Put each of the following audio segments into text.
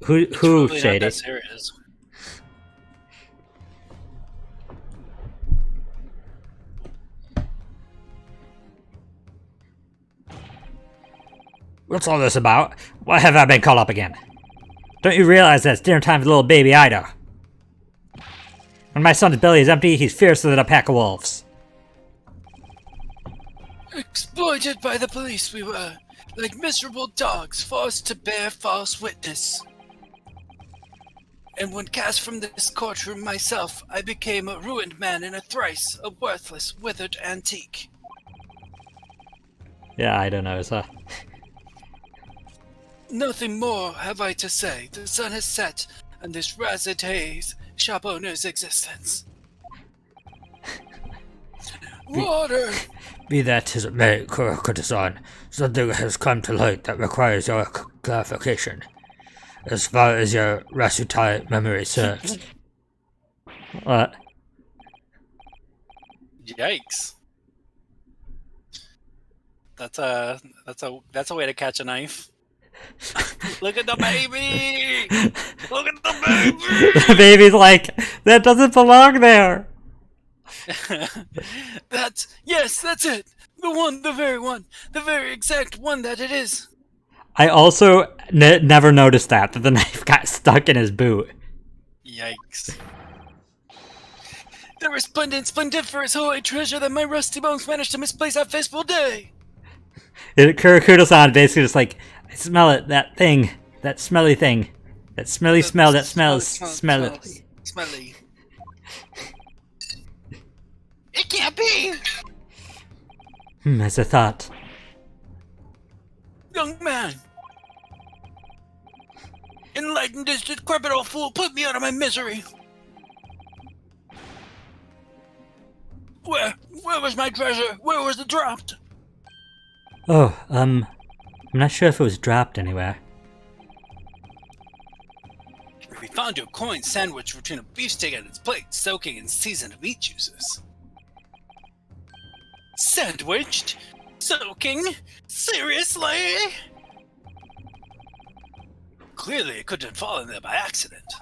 Who really Shady? Not that serious. What's all this about? Why have I been called up again? Don't you realize that it's dinner time for little baby Ida? When my son's belly is empty, he's fiercer than a pack of wolves. Exploited by the police we were, like miserable dogs forced to bear false witness. And when cast from this courtroom myself, I became a ruined man and a worthless, withered antique. Yeah, I don't know, so... Nothing more have I to say. The sun has set, and this rancid haze shop owner's existence. Water! Be that as it may, courtesan, something has come to light that requires your clarification. As far as your Rasutai memory serves. What? Yikes. That's a way to catch a knife. Look at the baby! Look at the baby! The baby's like, that doesn't belong there! That's it! The very exact one that it is! I also never noticed that the knife got stuck in his boot. Yikes. The resplendent splendiferous holy treasure that my rusty bones managed to misplace that fateful day! Kurakudo-san basically just like, I smell it, that thing, that smelly thing. That smelly smell that smells smelly. Smelly. It can't be! As I thought. Young man! Enlightened this decrepit old fool, put me out of my misery! Where was my treasure? Where was it dropped? Oh, I'm not sure if it was dropped anywhere. We found your coin sandwiched between a beefsteak and its plate, soaking in seasoned meat juices. Sandwiched? Soaking? Seriously? Clearly it couldn't have fallen there by accident.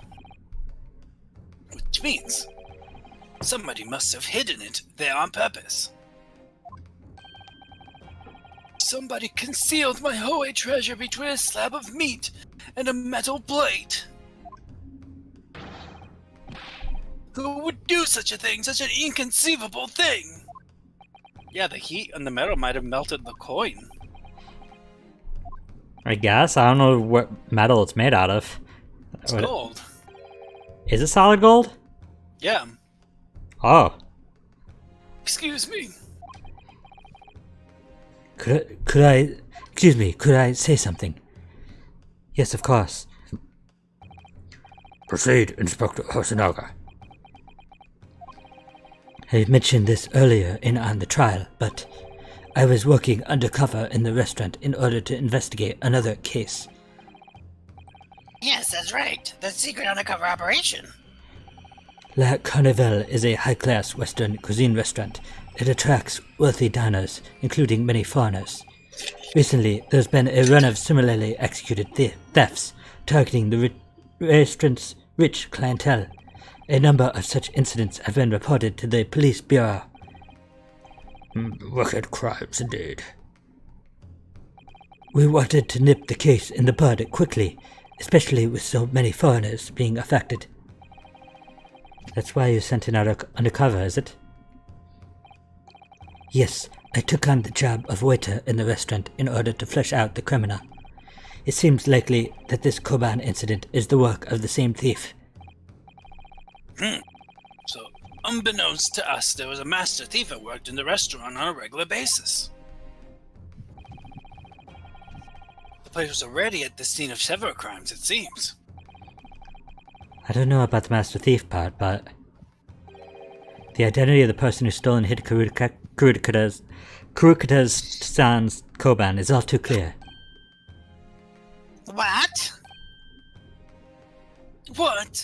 Which means somebody must have hidden it there on purpose. Somebody concealed my Hoei treasure between a slab of meat and a metal plate. Who would do such a thing, such an inconceivable thing? Yeah, the heat on the metal might have melted the coin. I guess. I don't know what metal it's made out of. It's gold. Is it solid gold? Yeah. Oh. Excuse me. Could I say something? Yes, of course. Proceed, Inspector Hosonaga. I mentioned this earlier on the trial, but I was working undercover in the restaurant in order to investigate another case. Yes, that's right. The secret undercover operation. La Carnival is a high-class Western cuisine restaurant. It attracts wealthy diners, including many foreigners. Recently, there's been a run of similarly executed thefts, targeting the restaurant's rich clientele. A number of such incidents have been reported to the police bureau. Wicked crimes indeed. We wanted to nip the case in the bud quickly, especially with so many foreigners being affected. That's why you sent it out undercover, is it? Yes, I took on the job of waiter in the restaurant in order to flesh out the criminal. It seems likely that this Koban incident is the work of the same thief. So, unbeknownst to us, there was a master thief that worked in the restaurant on a regular basis. The place was already at the scene of several crimes, it seems. I don't know about the master thief part, but the identity of the person who stole and hid Kurukata's San's Koban is all too clear. What? What?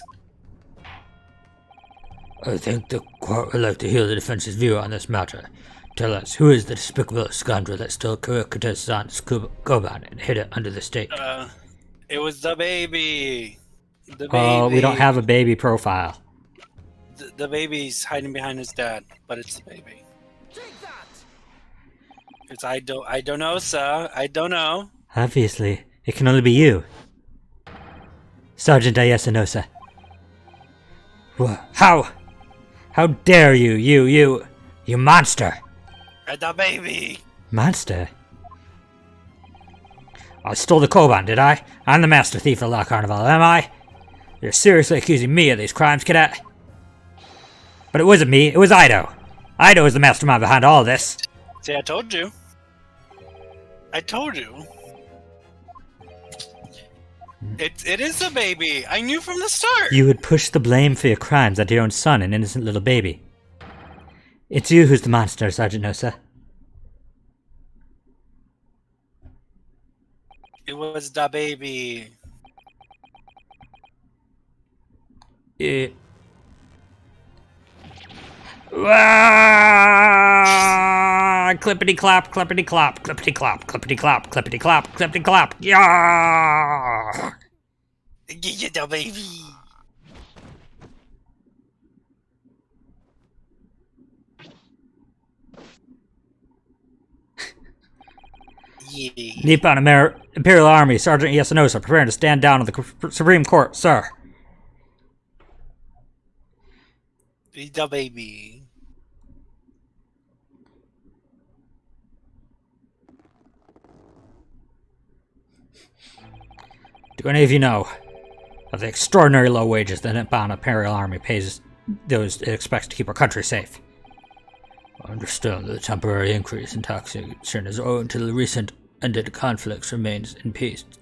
I think the court would like to hear the defense's view on this matter. Tell us, who is the despicable scoundrel that stole Kurukata's San's Koban and hid it under the steak? It was the baby. The baby. Oh, we don't have a baby profile. The baby's hiding behind his dad, but it's the baby. It's I don't know, sir. I don't know. Obviously, it can only be you. Sergeant Ayesanosa. How? How dare you, you monster! The baby. Monster? I stole the Koban, did I? I'm the master thief of La Carnival, am I? You're seriously accusing me of these crimes, cadet? But it wasn't me, it was Ido. Ido is the mastermind behind all this. See, I told you. I told you. It is the baby. I knew from the start. You would push the blame for your crimes onto your own son, an innocent little baby. It's you who's the monster, Sergeant Nosa. It was the baby. Clippity clop, clippity clop, clippity clop, clippity clop, clippity clop, clippity clop. Yeah! Get the baby. Yeah. Nippon Imperial Army, Sergeant Yasunosa, preparing to stand down on the Supreme Court, sir. The baby. Do any of you know of the extraordinary low wages the Nippon Imperial Army pays those it expects to keep our country safe? I understand that the temporary increase in taxation is owing to the recent ended conflicts remains in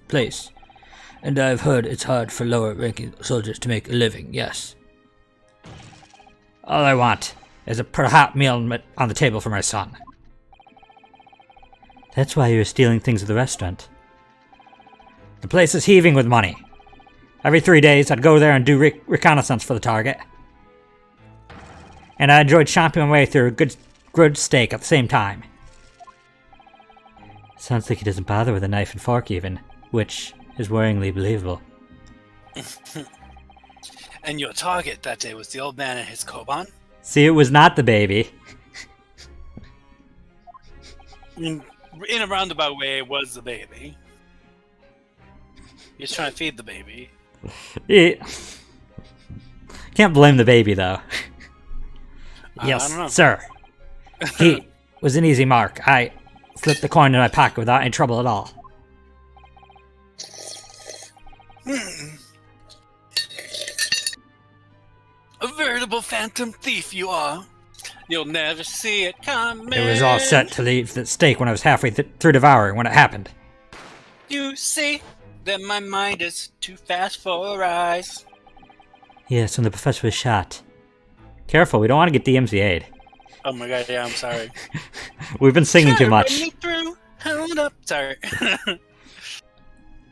place, and I've heard it's hard for lower-ranking soldiers to make a living, yes. All I want is a hot meal on the table for my son. That's why you were stealing things at the restaurant. The place is heaving with money. Every 3 days, I'd go there and do reconnaissance for the target. And I enjoyed chomping my way through a good steak at the same time. Sounds like he doesn't bother with a knife and fork even, which is worryingly believable. And your target that day was the old man and his Koban? See, it was not the baby. In a roundabout way, it was the baby. He was trying to feed the baby. Can't blame the baby, though. Yes, I don't know. sir. He was an easy mark. I slipped the coin in my pocket without any trouble at all. A veritable phantom thief you are. You'll never see it coming. It was all set to leave the steak when I was halfway through devouring when it happened. You see that my mind is too fast for our eyes. Yes, when the professor was shot. Careful, we don't want to get DMCA'd. Oh my god, yeah, I'm sorry. We've been singing too Try much. to run me through. Hold up. Sorry.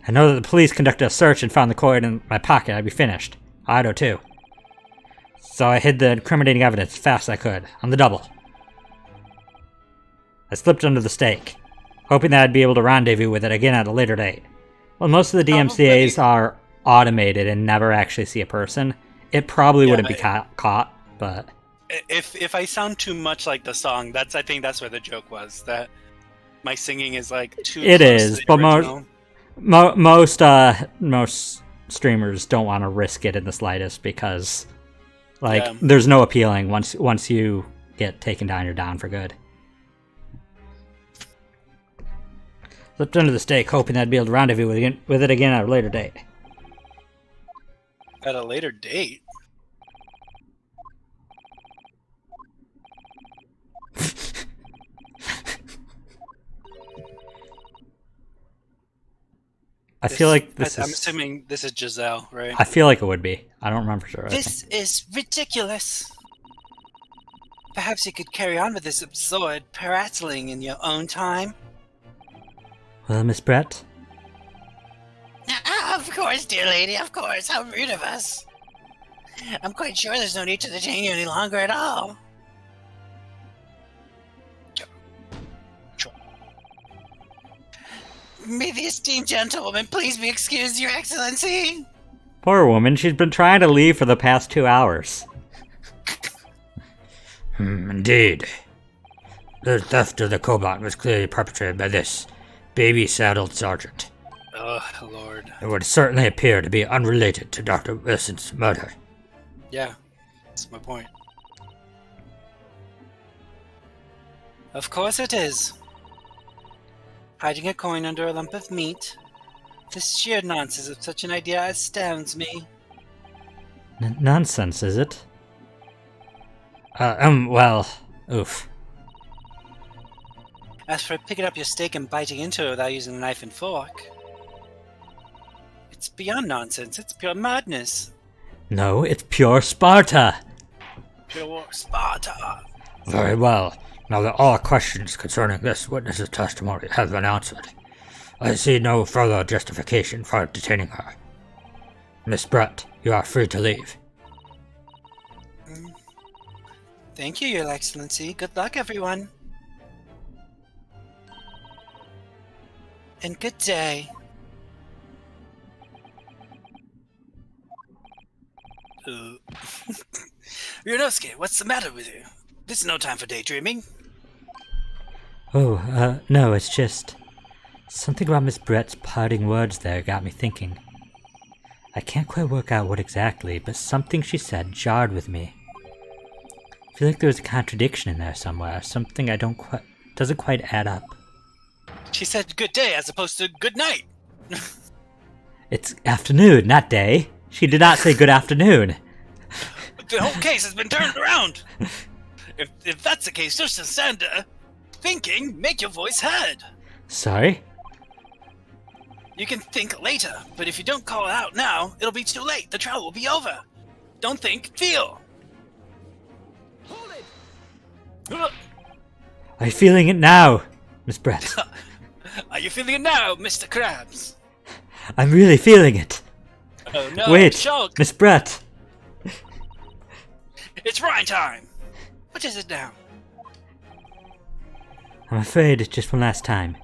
I know that the police conducted a search and found the coin in my pocket. I'd be finished. Ido too. So I hid the incriminating evidence as fast as I could, on the double. I slipped under the stake, hoping that I'd be able to rendezvous with it again at a later date. Well, most of the DMCAs are automated and never actually see a person. It probably wouldn't be caught, but... If I sound too much like the song, I think that's where the joke was, that my singing is like too It close is, to the but original. most streamers don't want to risk it in the slightest because, like, Yeah. there's no appealing once you get taken down, you're down for good. Slipped under the stake, hoping that I'd be able to rendezvous with it again at a later date. At a later date? I feel like I'm assuming this is Giselle, right? I feel like it would be. I don't remember for sure. This is ridiculous. Perhaps you could carry on with this absurd prattling in your own time. Well, Miss Brett? Of course, dear lady, of course. How rude of us. I'm quite sure there's no need to detain you any longer at all. May the esteemed gentlewoman please be excused, Your Excellency? Poor woman, she's been trying to leave for the past 2 hours. Indeed. The theft of the cobalt was clearly perpetrated by this baby-saddled sergeant. Oh, Lord. It would certainly appear to be unrelated to Dr. Wilson's murder. Yeah, that's my point. Of course it is. Hiding a coin under a lump of meat. The sheer nonsense of such an idea astounds me. Nonsense, is it? Well, oof. As for picking up your steak and biting into it without using a knife and fork, it's beyond nonsense. It's pure madness. No, it's pure Sparta! Pure Sparta. Very well. Now that all questions concerning this witness's testimony have been answered, I see no further justification for detaining her. Miss Brett, you are free to leave. Thank you, Your Excellency. Good luck, everyone. And good day. Ryunosuke, what's the matter with you? This is no time for daydreaming. Oh, no, it's just... something about Miss Brett's parting words there got me thinking. I can't quite work out what exactly, but something she said jarred with me. I feel like there was a contradiction in there somewhere, something doesn't quite add up. She said good day as opposed to good night. It's afternoon, not day. She did not say good afternoon. The whole case has been turned around. If that's the case, just stand there. Thinking, make your voice heard. Sorry? You can think later, but if you don't call it out now, it'll be too late. The trial will be over. Don't think, feel. Hold it. Are you feeling it now, Miss Brett? Are you feeling it now, Mr. Krabs? I'm really feeling it. Oh no, Wait, Shulk. Miss Brett. It's Rhyme time. What is it now? I'm afraid, just one last time.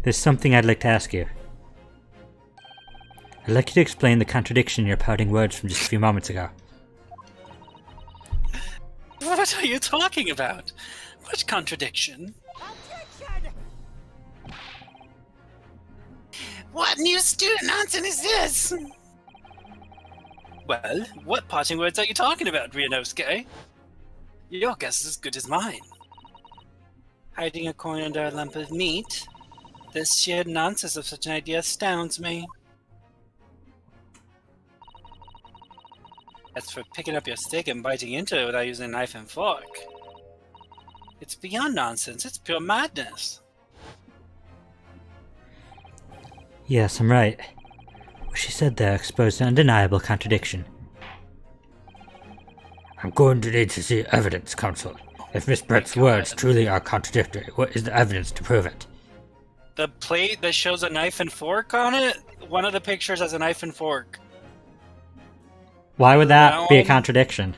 There's something I'd like to ask you. I'd like you to explain the contradiction in your parting words from just a few moments ago. What are you talking about? What contradiction? What new student nonsense is this? Well, what parting words are you talking about, Ryunosuke? Your guess is as good as mine. Hiding a coin under a lump of meat? The sheer nonsense of such an idea astounds me. As for picking up your steak and biting into it without using a knife and fork, it's beyond nonsense. It's pure madness. Yes, I'm right. What she said there exposed an undeniable contradiction. I'm going to need to see evidence, Counsel. If Miss Brett's words truly are contradictory, what is the evidence to prove it? The plate that shows a knife and fork on it, one of the pictures has a knife and fork. Why would that be a contradiction?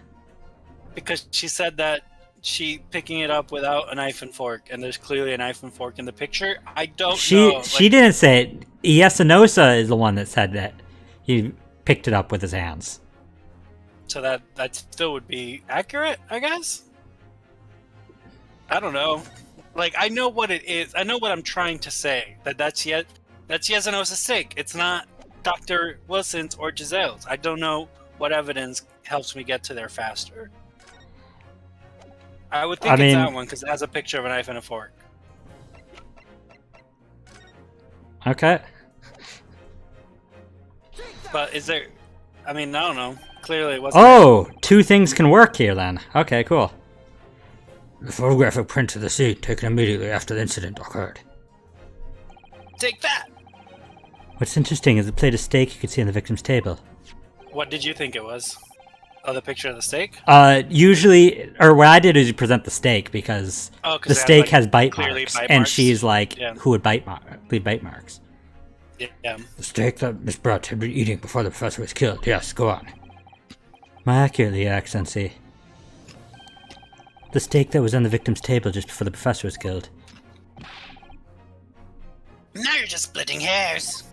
Because she said that she picking it up without a knife and fork, and there's clearly a knife and fork in the picture. I don't know. She didn't say it. Yasunosa is the one that said that he picked it up with his hands. So that still would be accurate, I guess? I don't know. Like, I know what it is. I know what I'm trying to say. That's Yasunosa's steak. It's not Dr. Wilson's or Giselle's. I don't know what evidence helps me get to there faster. I would think it's that one because it has a picture of a knife and a fork. Okay. But is there... I mean, I don't know. Clearly it wasn't... Oh, two things can work here then. Okay, cool. The photographic print of the scene taken immediately after the incident occurred. Take that! What's interesting is the plate of steak you could see on the victim's table. What did you think it was? Oh, the picture of the steak? Usually, or what I did is present the steak because the steak has bite marks, and she's like, who would leave bite marks? Yeah. The steak that Miss Brett had been eating before the professor was killed. Yes, go on. More accurately, Your Excellency. The steak that was on the victim's table just before the professor was killed. Now you're just splitting hairs.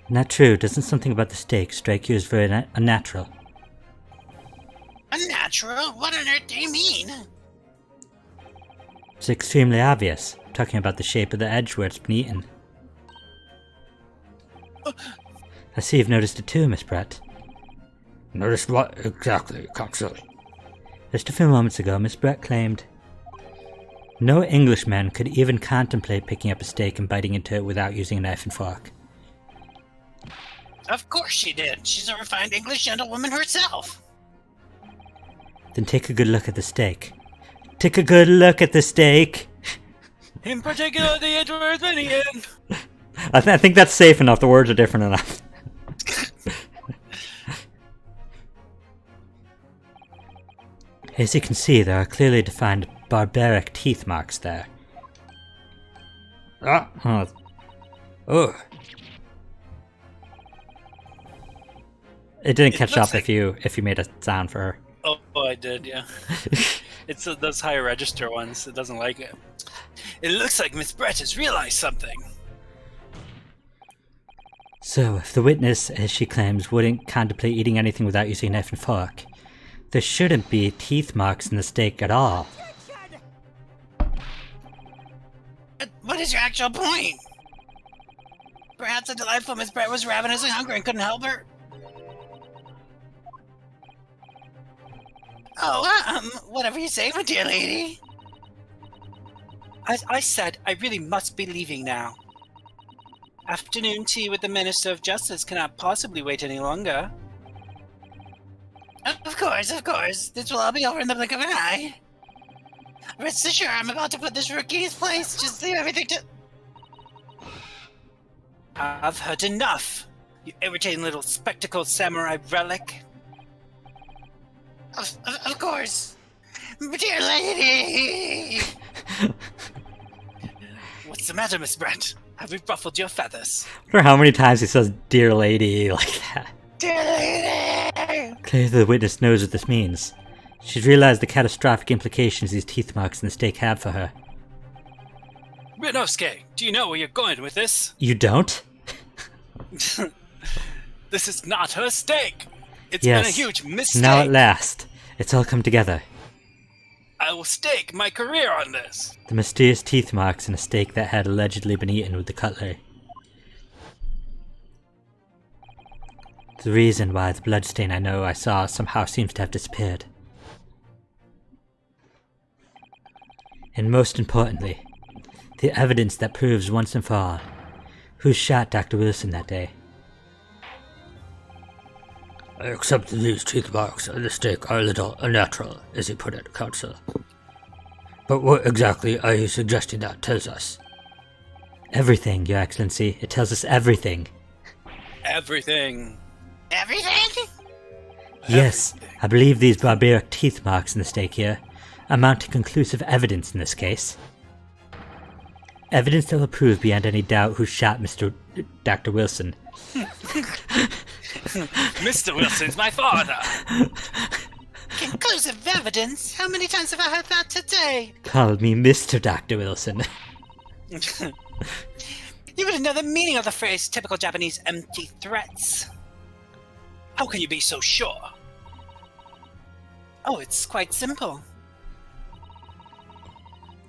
Not true. Doesn't something about the steak strike you as very unnatural? Unnatural? What on earth do you mean? It's extremely obvious. I'm talking about the shape of the edge where it's been eaten. I see you've noticed it too, Miss Brett. Noticed what exactly, Consul? Just a few moments ago, Miss Brett claimed no Englishman could even contemplate picking up a steak and biting into it without using a knife and fork. Of course she did. She's a refined English gentlewoman herself. Then take a good look at the steak. Take a good look at the steak! In particular, the Edward Minion. I think that's safe enough. The words are different enough. As you can see, there are clearly defined barbaric teeth marks there. Oh. It didn't catch up if you made a sound for her. Oh, I did, yeah. It's those higher register ones. It doesn't like it. It looks like Miss Brett has realized something. So, if the witness, as she claims, wouldn't contemplate eating anything without using a knife and fork, there shouldn't be teeth marks in the steak at all. What is your actual point? Perhaps the delightful Miss Brett was ravenously hungry and couldn't help her? Oh, whatever you say, my dear lady. As I said, I really must be leaving now. Afternoon tea with the Minister of Justice cannot possibly wait any longer. Of course. This will all be over in the blink of an eye. Rest assured, I'm about to put this rookie in his place. Just leave everything to... I've heard enough, you irritating little spectacled samurai relic. Of course. Dear lady! What's the matter, Miss Brett? Have we ruffled your feathers? I wonder how many times he says, "Dear lady," like that. Dear lady! Clearly the witness knows what this means. She's realized the catastrophic implications these teeth marks in the steak have for her. Rinovsky, do you know where you're going with this? You don't? This is not her steak! It's Yes. been a huge mistake! Now at last, it's all come together. I will stake my career on this! The mysterious teeth marks in a steak that had allegedly been eaten with the cutlery. The reason why the bloodstain I know I saw somehow seems to have disappeared. And most importantly, the evidence that proves once and for all who shot Dr. Wilson that day. I accept these teeth marks on the steak are a little unnatural, as you put it, Consul. But what exactly are you suggesting that tells us? Everything, Your Excellency. It tells us everything. Everything? Everything? Yes, I believe these barbaric teeth marks in the steak here amount to conclusive evidence in this case. Evidence that will prove beyond any doubt who shot Dr. Wilson. Mr. Wilson's my father! Conclusive evidence? How many times have I heard that today? Call me Mr. Dr. Wilson. You wouldn't know the meaning of the phrase typical Japanese empty threats. How can you be so sure? Oh, it's quite simple.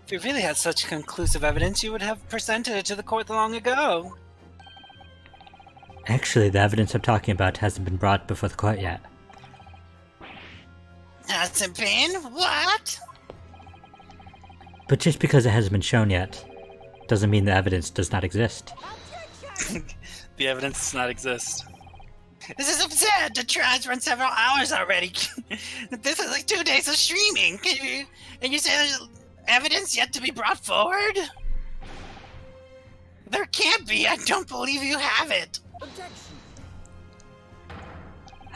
If you really had such conclusive evidence, you would have presented it to the court long ago. Actually, the evidence I'm talking about hasn't been brought before the court yet. Hasn't been? What? But just because it hasn't been shown yet, doesn't mean the evidence does not exist. The evidence does not exist. This is absurd! The trial's run several hours already. This is like 2 days of streaming. And you say there's evidence yet to be brought forward? There can't be. I don't believe you have it.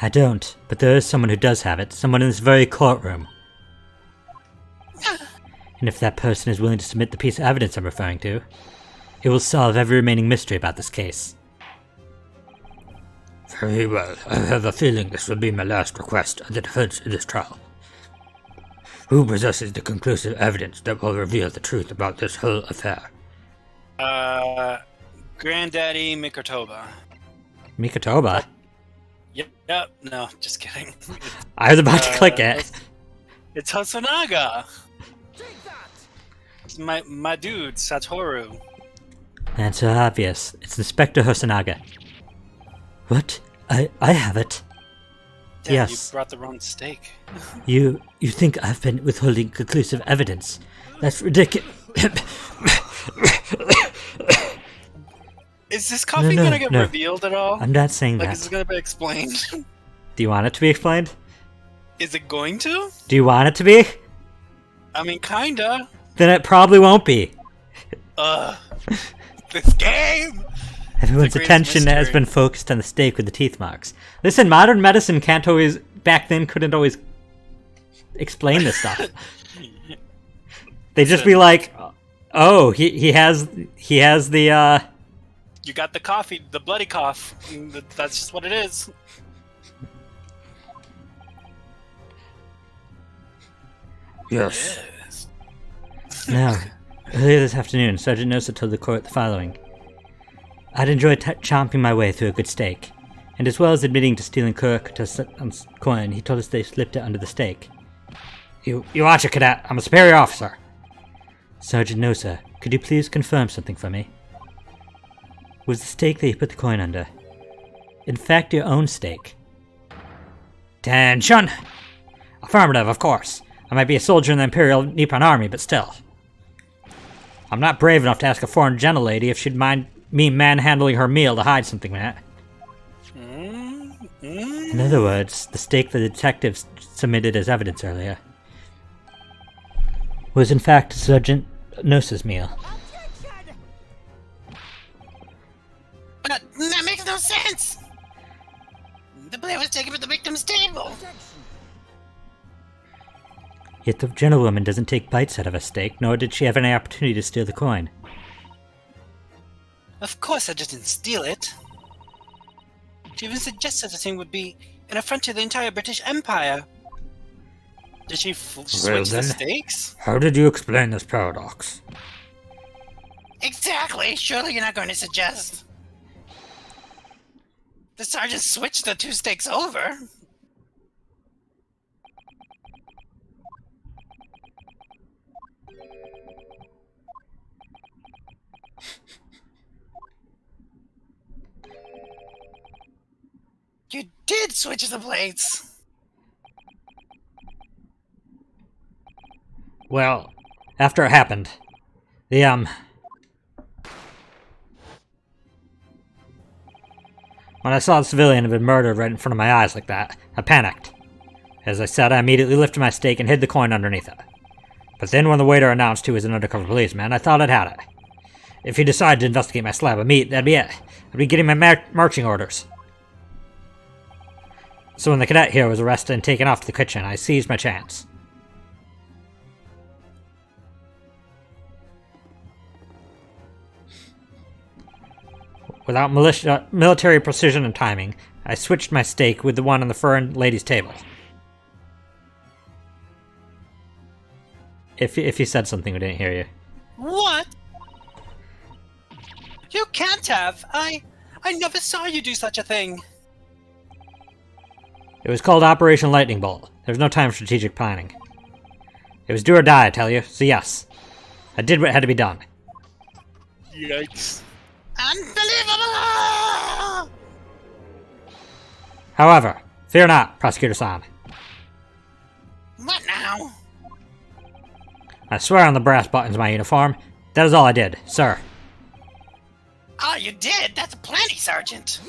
I don't, but there is someone who does have it. Someone in this very courtroom. And if that person is willing to submit the piece of evidence I'm referring to, it will solve every remaining mystery about this case. Very well. I have a feeling this will be my last request of the defense in this trial. Who possesses the conclusive evidence that will reveal the truth about this whole affair? Granddaddy Mikotoba. Mikotoba? Yep. No, just kidding. I was about to click it. It's Hosonaga. It's my dude, Satoru. And so obvious. It's Inspector Hosonaga. What? I have it. Damn, Yes. You brought the wrong steak. You think I've been withholding conclusive evidence? That's ridiculous. Is this coffee gonna get revealed at all? I'm not saying that. Like, is it gonna be explained? Do you want it to be explained? Is it going to? Do you want it to be? I mean, kinda. Then it probably won't be. This game! Everyone's attention has been focused on the steak with the teeth marks. Listen, modern medicine can't always, back then couldn't always explain this stuff. They'd just be like, oh, he has the, You got the coffee, the bloody cough. That's just what it is. Yes. Now, earlier this afternoon, Sergeant Nosa told the court the following. I'd enjoy chomping my way through a good steak, and as well as admitting to stealing Kurokata's coin, he told us they slipped it under the steak. You watch it, cadet. I'm a superior officer. Sergeant Nosa, could you please confirm something for me? Was the steak that you put the coin under, in fact, your own steak? Attention! Affirmative, of course. I might be a soldier in the Imperial Nippon Army, but still. I'm not brave enough to ask a foreign gentlelady if she'd mind me manhandling her meal to hide something in it. In other words, the steak the detectives submitted as evidence earlier was in fact Sergeant Nosa's meal. But that makes no sense! The plate was taken from the victim's table! Yet the gentlewoman doesn't take bites out of a steak, nor did she have any opportunity to steal the coin. Of course I didn't steal it. She even suggested the thing would be an affront to the entire British Empire. Did she switch the stakes? How did you explain this paradox? Exactly! Surely you're not going to suggest... The sergeant switched the two stakes over. You did switch the plates! Well, after it happened, when I saw the civilian had been murdered right in front of my eyes like that, I panicked. As I said, I immediately lifted my steak and hid the coin underneath it. But then when the waiter announced he was an undercover policeman, I thought I'd had it. If he decided to investigate my slab of meat, that'd be it. I'd be getting my marching orders. So when the cadet here was arrested and taken off to the kitchen, I seized my chance. Without military precision and timing, I switched my steak with the one on the foreign lady's table. If you said something, we didn't hear you. What? You can't have. I never saw you do such a thing. It was called Operation Lightning Bolt. There was no time for strategic planning. It was do or die, I tell you, so yes. I did what had to be done. Yikes. Unbelievable! However, fear not, Prosecutor-san. What now? I swear on the brass buttons of my uniform, that is all I did, sir. Oh, you did? That's plenty, Sergeant.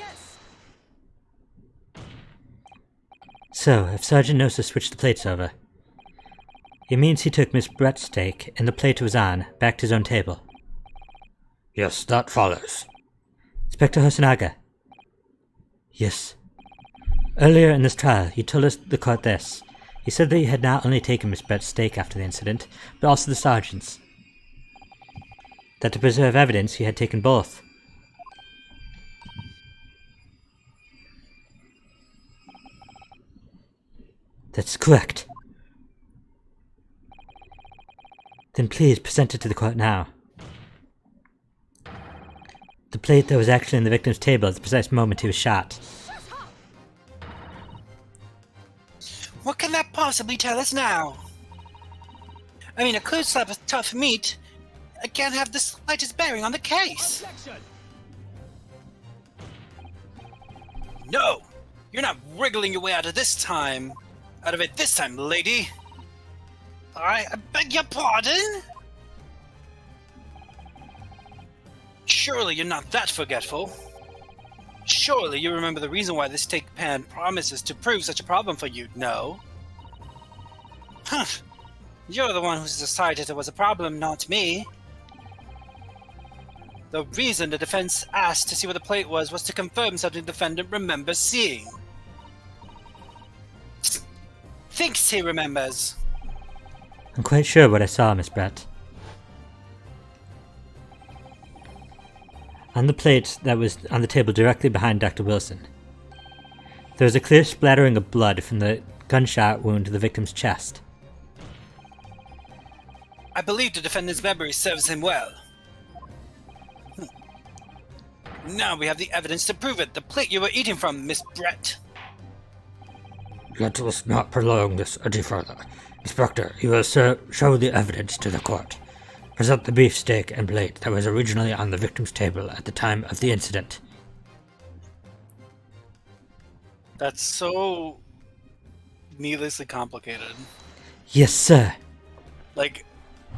So, if Sergeant Nosa switched the plates over, it means he took Miss Brett's steak and the plate it was on back to his own table. Yes, that follows. Inspector Hosonaga. Yes. Earlier in this trial, you told us the court this. You said that you had not only taken Miss Brett's steak after the incident, but also the sergeant's. That to preserve evidence, you had taken both. That's correct. Then please present it to the court now. The plate that was actually in the victim's table at the precise moment he was shot. What can that possibly tell us now? I mean, a close slab of tough meat can't have the slightest bearing on the case. No! You're not wriggling your way out of it this time, lady. I beg your pardon? Surely you're not that forgetful. Surely you remember the reason why this steak pan promises to prove such a problem for you, no? Huh. You're the one who's decided it was a problem, not me. The reason the defense asked to see what the plate was to confirm something the defendant remembers seeing. Thinks he remembers. I'm quite sure what I saw, Miss Brett. On the plate that was on the table directly behind Dr. Wilson, there was a clear splattering of blood from the gunshot wound to the victim's chest. I believe the defendant's memory serves him well. Now we have the evidence to prove it. The plate you were eating from, Miss Brett. Let us not prolong this any further. Inspector, you will show the evidence to the court. Present the beefsteak and plate that was originally on the victim's table at the time of the incident. That's so needlessly complicated. Yes, sir. Like,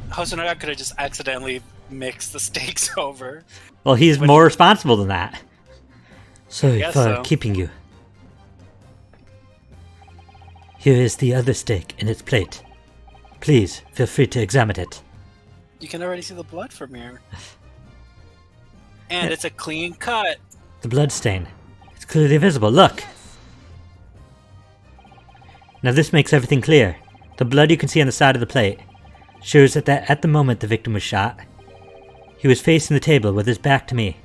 Hosonoya could have just accidentally mixed the steaks over. Well, he's more responsible than that. Sorry guess for so. keeping you. Here is the other steak in its plate. Please, feel free to examine it. You can already see the blood from here. And it's a clean cut. The blood stain. It's clearly visible, look! Now this makes everything clear. The blood you can see on the side of the plate shows that at the moment the victim was shot, he was facing the table with his back to me.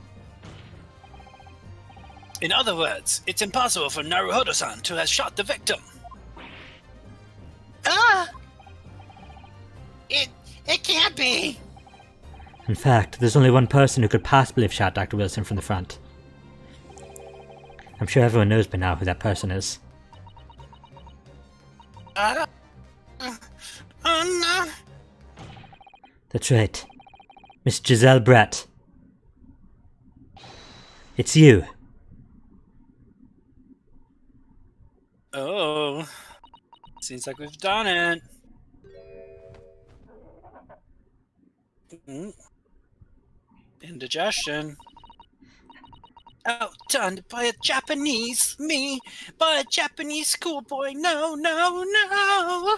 In other words, it's impossible for Naruhodo-san to have shot the victim. Ah! It can't be! In fact, there's only one person who could possibly have shot Dr. Wilson from the front. I'm sure everyone knows by now who that person is. Oh no! That's right. Miss Giselle Brett. It's you. Oh. Seems like we've done it. Indigestion. Outdone by a Japanese schoolboy. No, no, no!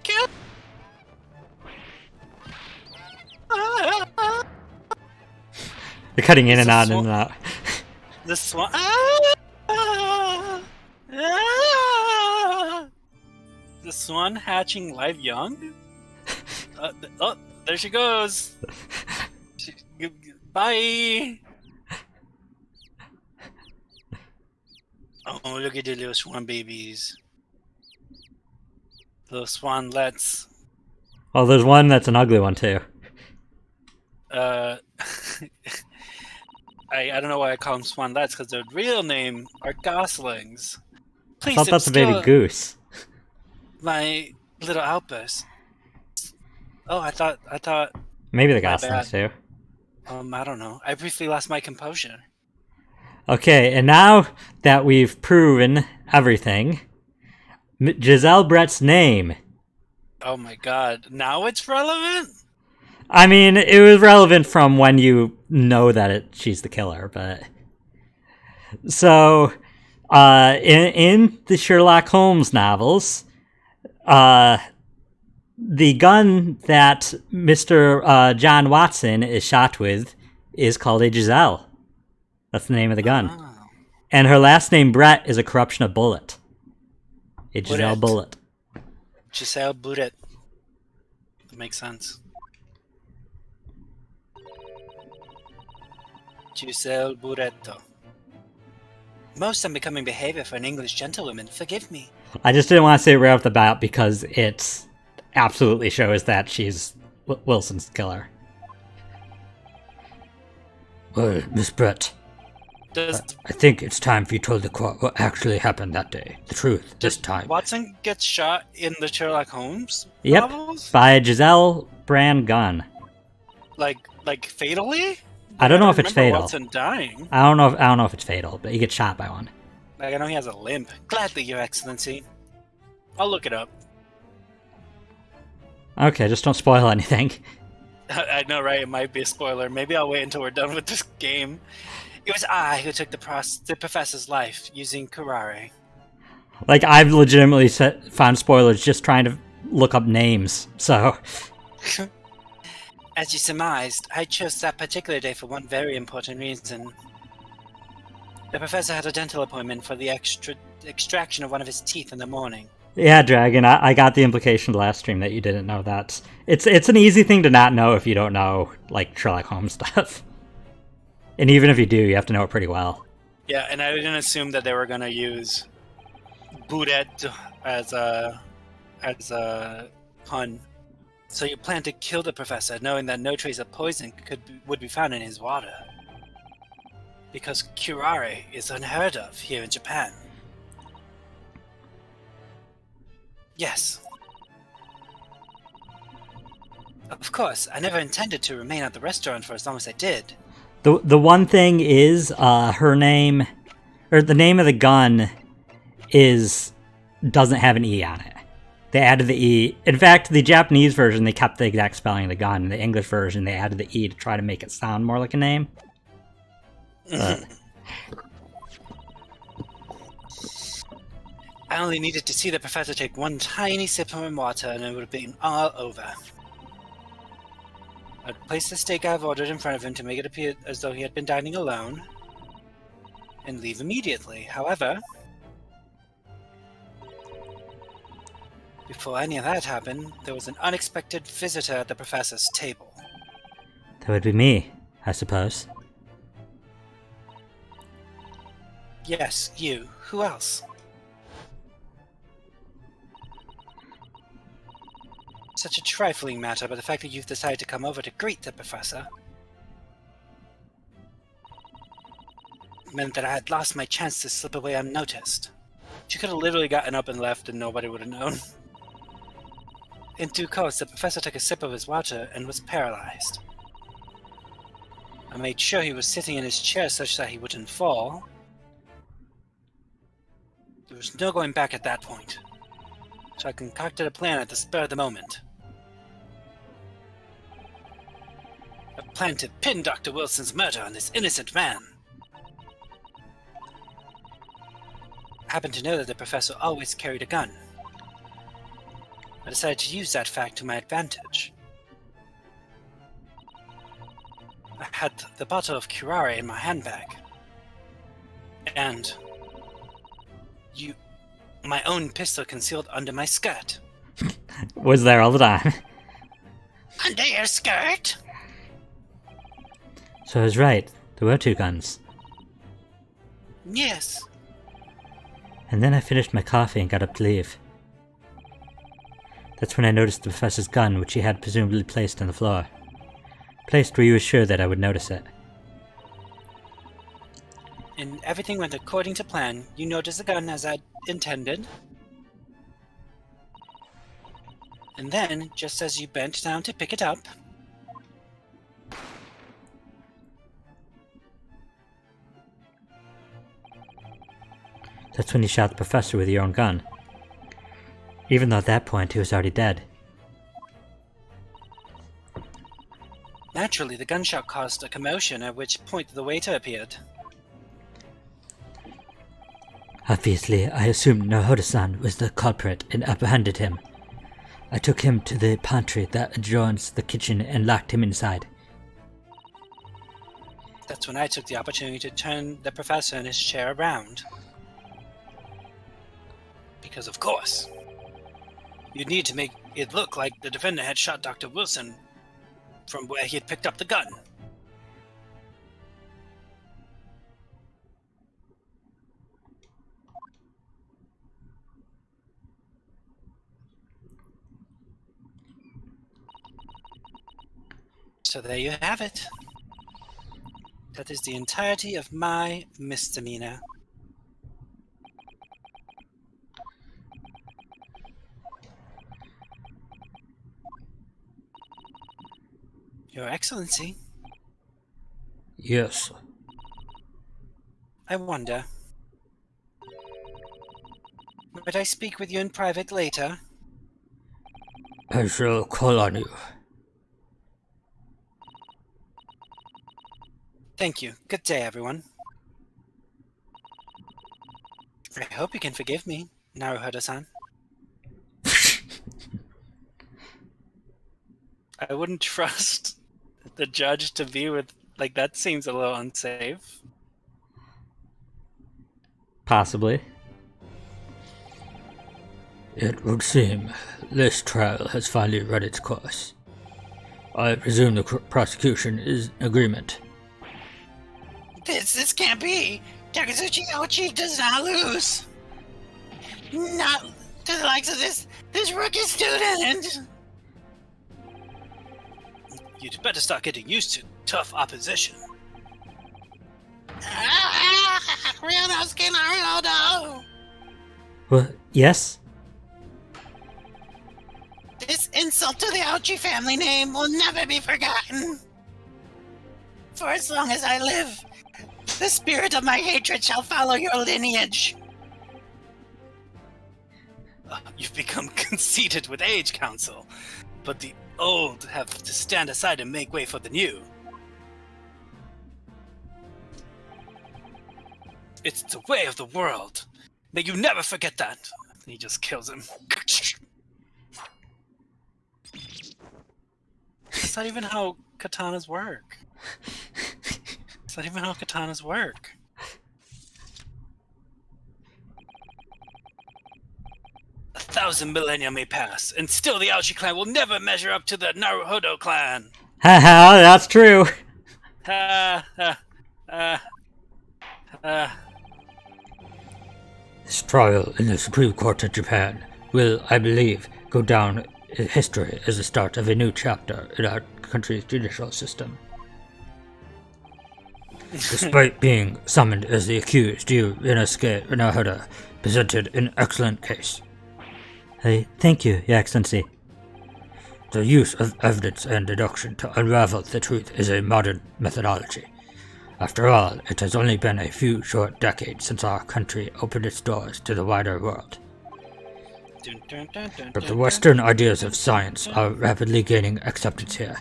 Kill! They're cutting in and out and out. The swan. The swan hatching live young? There she goes. Bye. Oh, look at the little swan babies. Little swanlets. Oh, there's one that's an ugly one too. I don't know why I call them swanlets, because their real name are goslings. I Please thought that's a baby obscure goose. my little outburst. Oh, I thought. Maybe the My goslings too. I don't know. I briefly lost my composure. Okay, and now that we've proven everything, Giselle Brett's name. Oh my god! Now it's relevant. I mean, it was relevant from when you know that she's the killer, but so in the Sherlock Holmes novels, the gun that Mr. John Watson is shot with is called a Giselle. That's the name of the gun. Oh. And her last name, Brett, is a corruption of Bullet. A Giselle Bullet. Giselle Boudet. That makes sense. Giselle Buretto. Most unbecoming behavior for an English gentlewoman. Forgive me. I just didn't want to say it right off the bat because it absolutely shows that she's Wilson's killer. Well, Miss Brett, Does I think it's time for you told the court what actually happened that day. The truth, this time. Watson get shot in the Sherlock Holmes Yep, novels? by Giselle Brand Gunn. Like fatally? I don't know if it's remember fatal. Watson dying. I don't know if it's fatal, but he gets shot by one. Like, I know he has a limp. Gladly, Your Excellency. I'll look it up. Okay, just don't spoil anything. I know, right? It might be a spoiler. Maybe I'll wait until we're done with this game. It was I who took the professor's life using curare. Like, I've legitimately found spoilers just trying to look up names, so... As you surmised, I chose that particular day for one very important reason. The professor had a dental appointment for the extraction of one of his teeth in the morning. Yeah, Dragon, I got the implication last stream that you didn't know that. It's an easy thing to not know if you don't know, like, Sherlock Holmes stuff. And even if you do, you have to know it pretty well. Yeah, and I didn't assume that they were going to use Boudet as a pun. So you plan to kill the professor, knowing that no trace of poison would be found in his water. Because curare is unheard of here in Japan. Yes. Of course, I never intended to remain at the restaurant for as long as I did. The one thing is, her name, or the name of the gun doesn't have an E on it. They added the E. In fact, the Japanese version, they kept the exact spelling of the gun. The English version, they added the E to try to make it sound more like a name. I only needed to see the professor take one tiny sip of my water and it would have been all over. I'd place the steak I've ordered in front of him to make it appear as though he had been dining alone, and leave immediately. However, before any of that happened, there was an unexpected visitor at the professor's table. That would be me, I suppose. Yes, you. Who else? Such a trifling matter, but the fact that you've decided to come over to greet the professor meant that I had lost my chance to slip away unnoticed. She could have literally gotten up and left and nobody would have known. In due course, the professor took a sip of his water and was paralyzed. I made sure he was sitting in his chair such that he wouldn't fall. There was no going back at that point, so I concocted a plan at the spur of the moment. A plan to pin Dr. Wilson's murder on this innocent man. I happened to know that the professor always carried a gun. I decided to use that fact to my advantage. I had the bottle of curare in my handbag. And my own pistol concealed under my skirt. Was there all the time. Under your skirt? So I was right. There were two guns. Yes. And then I finished my coffee and got up to leave. That's when I noticed the professor's gun, which he had presumably placed on the floor. Placed where you were sure that I would notice it. And everything went according to plan. You noticed the gun as I'd intended. And then, just as you bent down to pick it up, That's when you shot the professor with your own gun. Even though at that point he was already dead. naturally the gunshot caused a commotion, at which point the waiter appeared. Obviously, I assumed Nahoda-san was the culprit and apprehended him. I took him to the pantry that adjoins the kitchen and locked him inside. That's when I took the opportunity to turn the professor in his chair around. Because of course, you'd need to make it look like the defendant had shot Dr. Wilson from where he had picked up the gun. So there you have it. That is the entirety of my misdemeanor. Your Excellency, Yes. I wonder. Might I speak with you in private later? I shall call on you. Thank you. Good day, everyone. I hope you can forgive me, Naruhodo-san. I wouldn't trust the judge to be with... Like, that seems a little unsafe. Possibly. It would seem this trial has finally run its course. I presume the prosecution is in agreement. This can't be! Takazuchi Ochi does not lose! Not to the likes of this rookie student! You'd better start getting used to tough opposition. Ryunosuke Naruhodo! What? Yes? This insult to the Ouchi family name will never be forgotten. For as long as I live, the spirit of my hatred shall follow your lineage. You've become conceited with age, Council, but the old have to stand aside and make way for the new. It's the way of the world. May you never forget that. He just kills him. That's not even how katanas work. That's not even how katanas work. A 1,000 millennia may pass, and still the Aoshi clan will never measure up to the Naruhodo clan. Haha, that's true. This trial in the Supreme Court of Japan will, I believe, go down in history as the start of a new chapter in our country's judicial system. Despite being summoned as the accused, you, Ryunosuke Naruhodo, presented an excellent case. Hey, thank you, Your Excellency. The use of evidence and deduction to unravel the truth is a modern methodology. After all, it has only been a few short decades since our country opened its doors to the wider world. But the Western ideas of science are rapidly gaining acceptance here.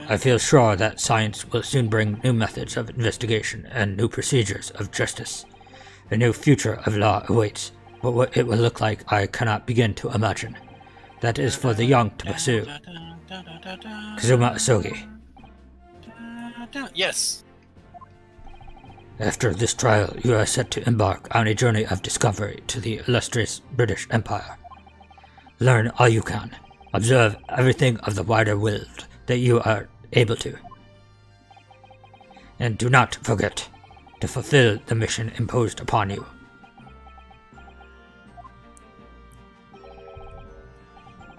I feel sure that science will soon bring new methods of investigation and new procedures of justice. A new future of law awaits, but what it will look like I cannot begin to imagine. That is for the young to pursue. Kazuma Asogi. Yes. After this trial, you are set to embark on a journey of discovery to the illustrious British Empire. Learn all you can. Observe everything of the wider world that you are able to. And do not forget to fulfill the mission imposed upon you.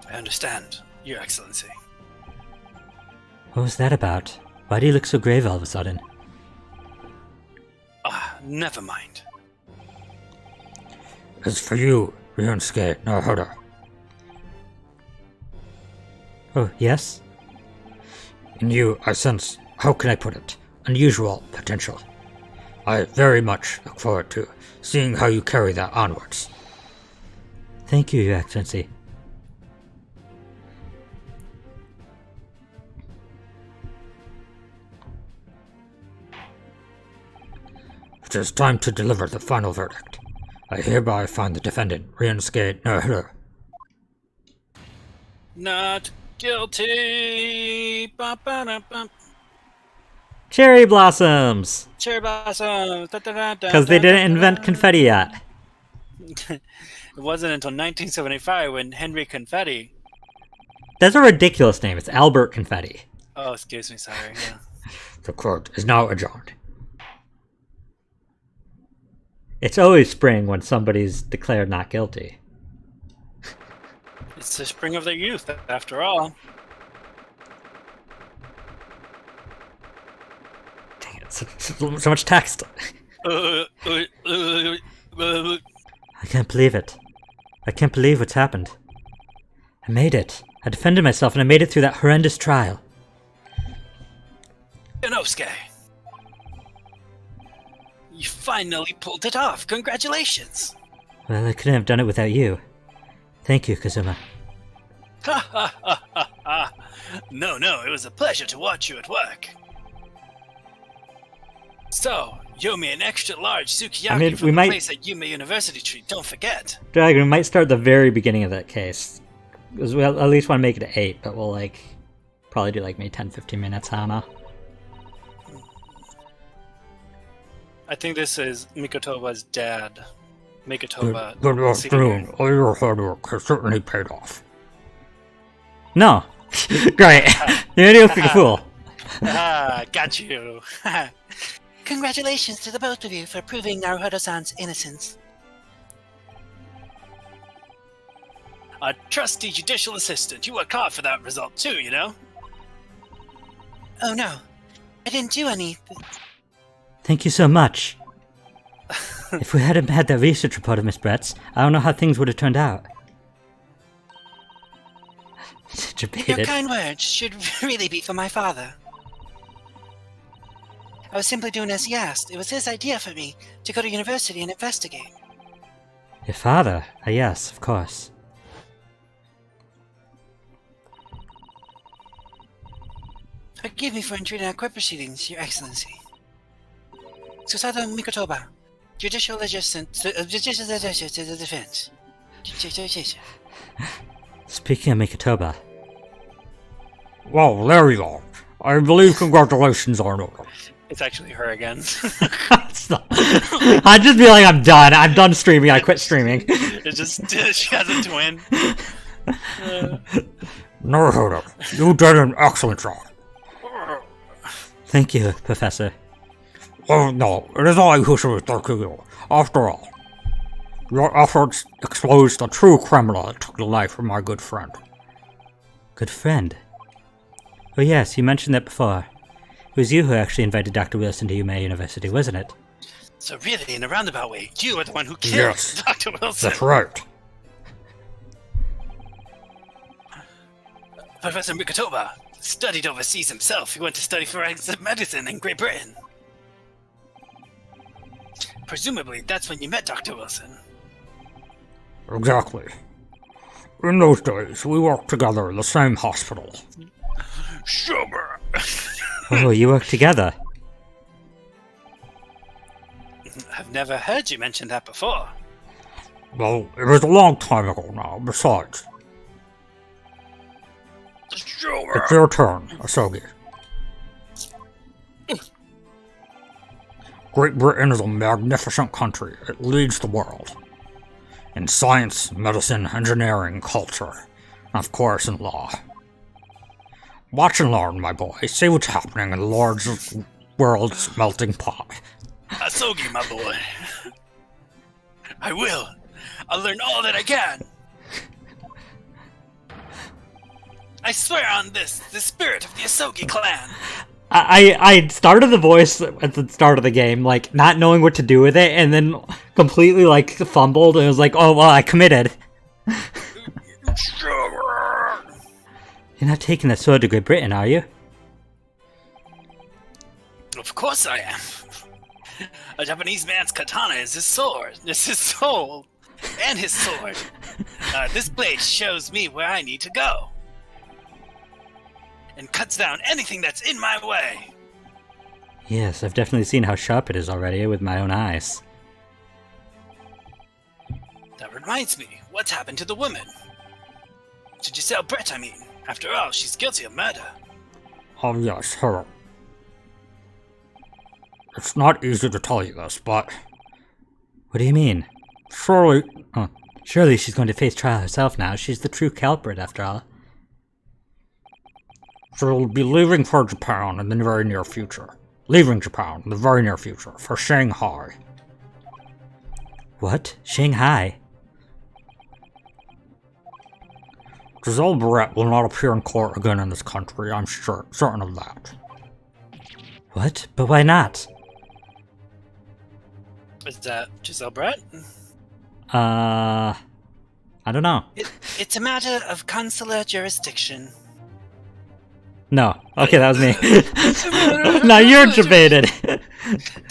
I understand, Your Excellency. What was that about? Why do you look so grave all of a sudden? Never mind. As for you, Ryunosuke Naruhodo, Oh, yes? in you I sense, how can I put it, unusual potential. I very much look forward to seeing how you carry that onwards. Thank you, Your Excellency. It is time to deliver the final verdict. I hereby find the defendant, Ryunosuke Naruhodo, Not guilty. Ba-ba-da-bum. Cherry blossoms! Cherry blossom. Because they didn't invent confetti yet. It wasn't until 1975 when Henry Confetti. That's a ridiculous name. It's Albert Confetti. Oh, excuse me, sorry. Yeah. The court is now adjourned. It's always spring when somebody's declared not guilty. It's the spring of their youth, after all. So much text. Uh, uh, uh, uh, I can't believe it. I can't believe what's happened. I made it. I defended myself and I made it through that horrendous trial. Inosuke. You finally pulled it off. Congratulations. Well, I couldn't have done it without you. Thank you, Kazuma. Ha ha ha ha ha. No, it was a pleasure to watch you at work. So, you owe me an extra large sukiyaki I mean, from we the might- place at Yume University Tree. Don't forget. Dragon, we might start at the very beginning of that case. Because we at least want to make it 8, but we'll, like, probably do, like, maybe 10-15 minutes, I don't know. I think this is Mikotoba's dad. Mikotoba. Good sitting afternoon. All your hard work has certainly paid off. No! Great! You're gonna look like a fool. Ah, got you. Congratulations to the both of you for proving Naruhodo-san's innocence. A trusty judicial assistant. You worked hard for that result too, you know? Oh no. I didn't do anything. Thank you so much. If we hadn't had that research report of Miss Brett's, I don't know how things would have turned out. Your Debated. kind words should really be for my father. I was simply doing as he asked. It was his idea for me to go to university and investigate. Your father? Yes, of course. Forgive me for intruding on court proceedings, Your Excellency. Susato Mikotoba, Judicial Assistant to the Defense. Speaking of Mikotoba, Well, there you are. I believe congratulations are in order. It's actually her again. I'd just be like, I'm done. I'm done streaming. I quit streaming. It's just she has a twin. Naruhodo, you did an excellent job. Thank you, Professor. Oh no, it is I who should thank you. After all, your efforts exposed the true criminal that took the life of my good friend. Good friend. Oh yes, you mentioned that before. It was you who actually invited Dr. Wilson to Yume University, wasn't it? So really, in a roundabout way, you are the one who killed Yes. Dr. Wilson. That's right. Professor Mikotoba studied overseas himself. He went to study forensic medicine in Great Britain. Presumably, that's when you met Dr. Wilson. Exactly. In those days, we worked together in the same hospital. Sugar! Oh, you work together. I've never heard you mention that before. Well, it was a long time ago now, besides. Sugar! It's your turn, Asogi. Great Britain is a magnificent country. It leads the world. In science, medicine, engineering, culture, and of course in law. Watch and learn, my boy. See what's happening in the large world's melting pot. Asogi, my boy. I will. I'll learn all that I can. I swear on this, the spirit of the Asogi clan. I started the voice at the start of the game, like, not knowing what to do with it, and then completely, like, fumbled, and was like, oh, well, I committed. Sugar! You're not taking the sword to Great Britain, are you? Of course I am. A Japanese man's katana is his sword. It's his soul. And his sword. This blade shows me where I need to go. And cuts down anything that's in my way. Yes, I've definitely seen how sharp it is already with my own eyes. That reminds me, what's happened to the woman? To Giselle Brett, I mean. After all, she's guilty of murder. Oh yes, her. It's not easy to tell you this, but What do you mean? surely Oh, surely she's going to face trial herself now. She's the true culprit, after all. she'll be leaving for Japan in the very near future. Leaving Japan in the very near future for Shanghai. What? Shanghai? Giselle Brett will not appear in court again in this country, I'm certain of that. What? But why not? Is that Giselle Brett? I don't know. It's a matter of consular jurisdiction. No. Okay, that was me. Now you're debated.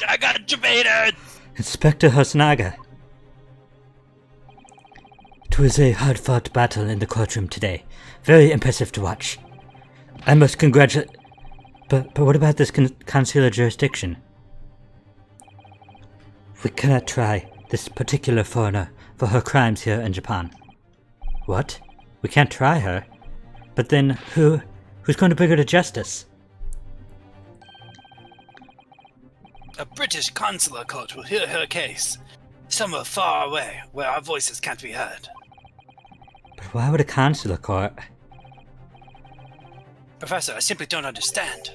I got debated! Inspector Hosnaga. It was a hard-fought battle in the courtroom today. Very impressive to watch. I must congratulate... But what about this consular jurisdiction? We cannot try this particular foreigner for her crimes here in Japan. What? We can't try her? But then who's going to bring her to justice? A British consular court will hear her case, somewhere far away, where our voices can't be heard. But why would a consular court? Professor, I simply don't understand.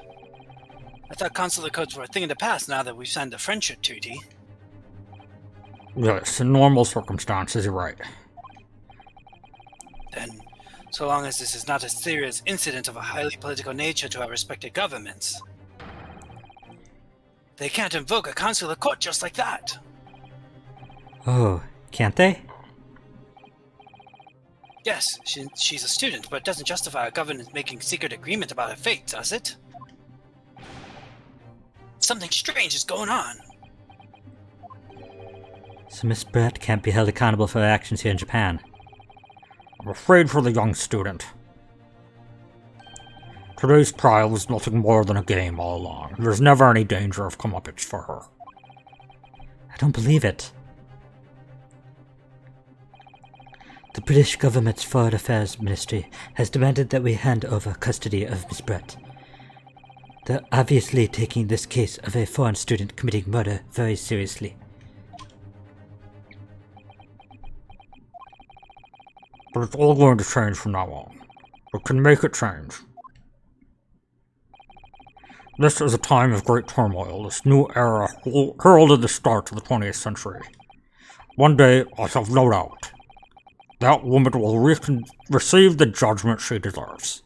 I thought consular courts were a thing in the past now that we've signed the friendship treaty. Yes, in normal circumstances, you're right. Then, so long as this is not a serious incident of a highly political nature to our respective governments, they can't invoke a consular court just like that. Oh, can't they? Yes, she's a student, but it doesn't justify a government making secret agreement about her fate, does it? Something strange is going on. So Miss Brett can't be held accountable for her actions here in Japan. I'm afraid for the young student. Today's trial is nothing more than a game all along. There's never any danger of comeuppance for her. I don't believe it. The British government's Foreign Affairs Ministry has demanded that we hand over custody of Miss Brett. They're obviously taking this case of a foreign student committing murder very seriously. But it's all going to change from now on. We can make it change. This is a time of great turmoil. This new era heralded the start of the 20th century. One day, I have no doubt, that woman will receive the judgment she deserves.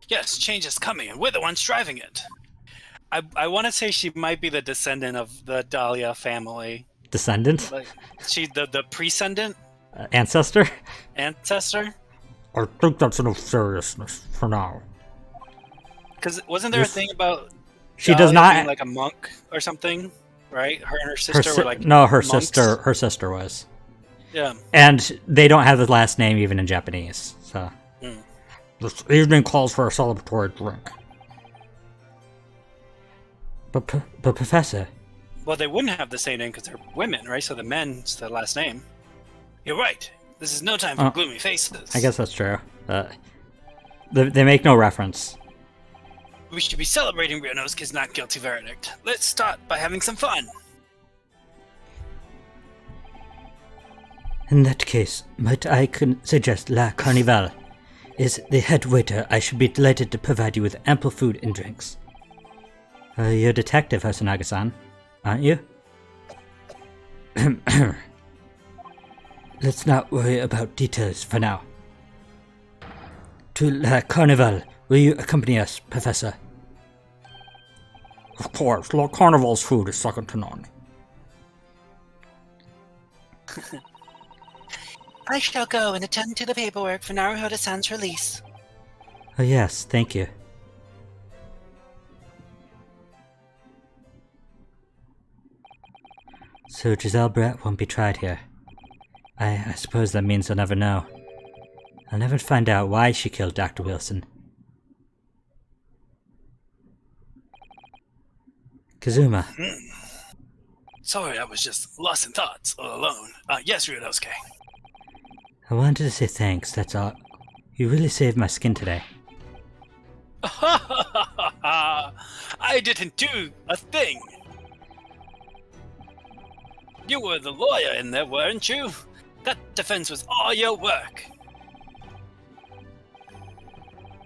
Yes, change is coming, and we're the ones driving it. I want to say she might be the descendant of the Dahlia family. Descendant? Like, she's the prescendant? Ancestor? Ancestor? I think that's enough seriousness for now. Because wasn't there a thing about She Dahlia does not... being like a monk or something? Right? Her and her sister were like No, her monks? sister was. Yeah. And they don't have the last name even in Japanese, so... This evening calls for a celebratory drink. But Professor... Well, they wouldn't have the same name because they're women, right? So the men's the last name. You're right. This is no time for gloomy faces. I guess that's true. They make no reference. We should be celebrating Ryunosuke's not guilty verdict. Let's start by having some fun. In that case, might I suggest La Carnival is the head waiter. I should be delighted to provide you with ample food and drinks. You're a detective, Hosonaga-san, aren't you? Let's not worry about details for now. To La Carnival, will you accompany us, Professor? Of course, La Carnival's food is second to none. I shall go and attend to the paperwork for Naruhodo-san's release. Oh yes, thank you. So Giselle Brett won't be tried here. I suppose that means I'll never know. I'll never find out why she killed Dr. Wilson. Kazuma. Sorry, I was just lost in thoughts, all alone. Yes, Ryunosuke. I wanted to say thanks, that's all. You really saved my skin today. I didn't do a thing. You were the lawyer in there, weren't you? That defense was all your work.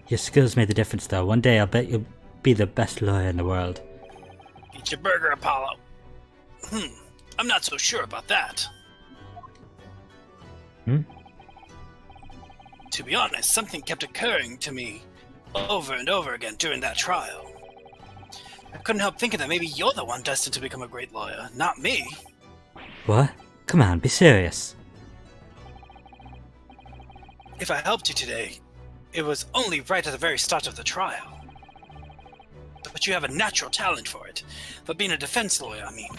Your skills made the difference, though. One day I'll bet you'll be the best lawyer in the world. Eat your burger, Apollo. I'm not so sure about that. To be honest, something kept occurring to me over and over again during that trial. I couldn't help thinking that maybe you're the one destined to become a great lawyer, not me. What? Come on, be serious. If I helped you today, it was only right at the very start of the trial. But you have a natural talent for it. For being a defense lawyer, I mean.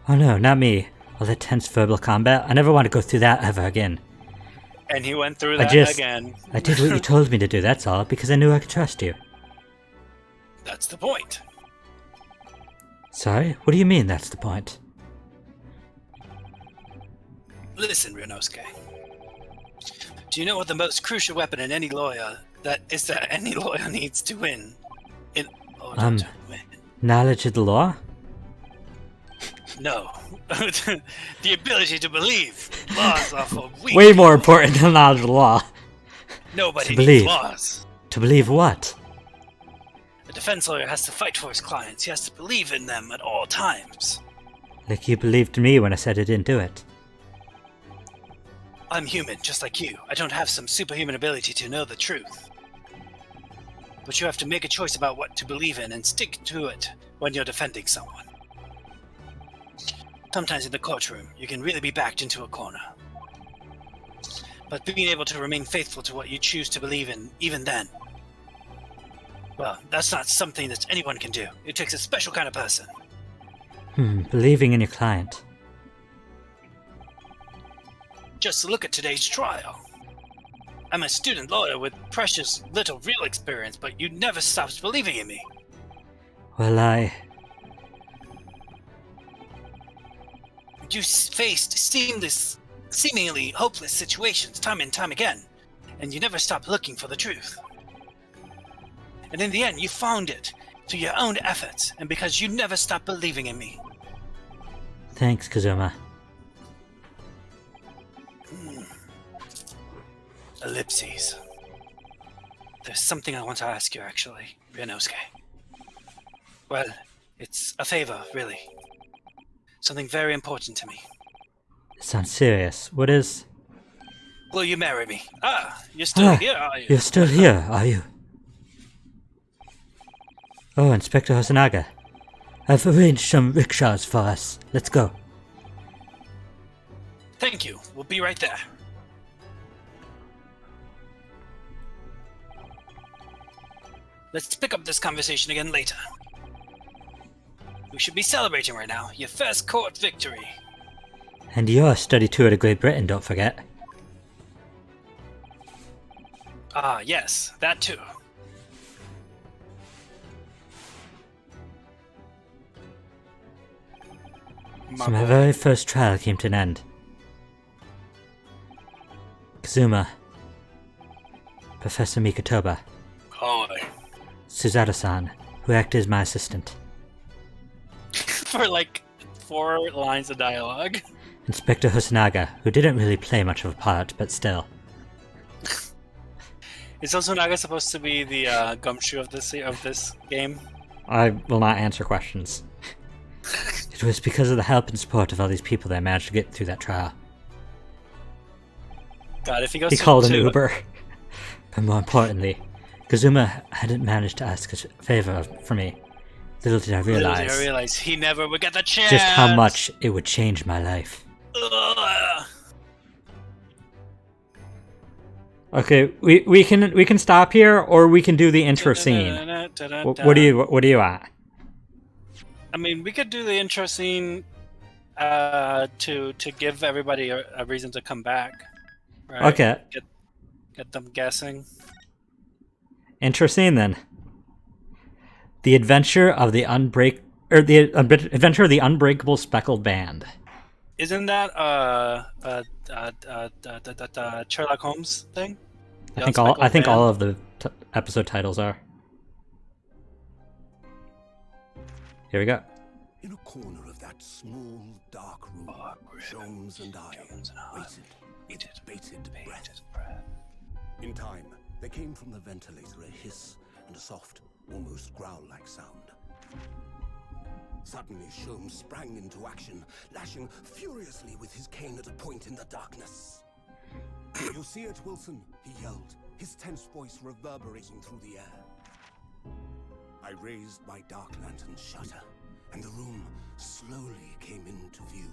Oh no, not me. All that tense verbal combat. I never want to go through that ever again. And he went through that again. I did what you told me to do, that's all, because I knew I could trust you. That's the point. Sorry? What do you mean that's the point? Listen, Ryunosuke. Do you know what the most crucial weapon in any lawyer that any lawyer needs to win? In order to win? Knowledge of the law? No. The ability to believe. Laws are for weak. Way more important than knowledge of the law. Nobody To believe. needs laws. To believe what? A defense lawyer has to fight for his clients. He has to believe in them at all times. Like you believed me when I said I didn't do it. I'm human, just like you. I don't have some superhuman ability to know the truth. But you have to make a choice about what to believe in and stick to it when you're defending someone. Sometimes in the courtroom, you can really be backed into a corner. But being able to remain faithful to what you choose to believe in, even then, well, that's not something that anyone can do. It takes a special kind of person. Believing in your client. Just look at today's trial. I'm a student lawyer with precious little real experience, but you never stopped believing in me. Well, You faced seemingly hopeless situations time and time again, and you never stopped looking for the truth. And in the end, you found it through your own efforts, and because you never stopped believing in me. Thanks, Kazuma. Ellipses. There's something I want to ask you, actually, Ryunosuke. Well, it's a favor, really. Something very important to me. Sounds serious. What is... Will you marry me? Ah, you're still here, are you? You're still here, are you? Oh, Inspector Hosonaga. I've arranged some rickshaws for us. Let's go. Thank you. We'll be right there. Let's pick up this conversation again later. We should be celebrating right now. Your first court victory. And your study tour to Great Britain, don't forget. Ah, yes, that too. So my very first trial came to an end. Kazuma. Professor Mikotoba. Hi. Suzato-san, who acted as my assistant. For like 4 lines of dialogue. Inspector Hosonaga, who didn't really play much of a part, but still. Is Osunaga supposed to be the gumshoe of this game? I will not answer questions. It was because of the help and support of all these people that I managed to get through that trial. God, if he goes He to called an Uber. But more importantly, Kazuma hadn't managed to ask a favor for me. Little did I realize he never would get the chance. just how much it would change my life. Ugh. Okay, we can stop here, or we can do the intro scene. What do you want? I mean, we could do the intro scene to give everybody a reason to come back. Right? Okay. Get them guessing. Intro scene then. The adventure of the adventure of the unbreakable speckled band. Isn't that Sherlock Holmes thing? I think all of the episode titles are. Here we go. In a corner of that small, dark room, Jones and I waited with bated breath. In time, there came from the ventilator a hiss and a soft, almost growl-like sound. Suddenly, Sholmes sprang into action, lashing furiously with his cane at a point in the darkness. "You see it, Wilson?" he yelled, his tense voice reverberating through the air. I raised my dark lantern's shutter, and the room slowly came into view.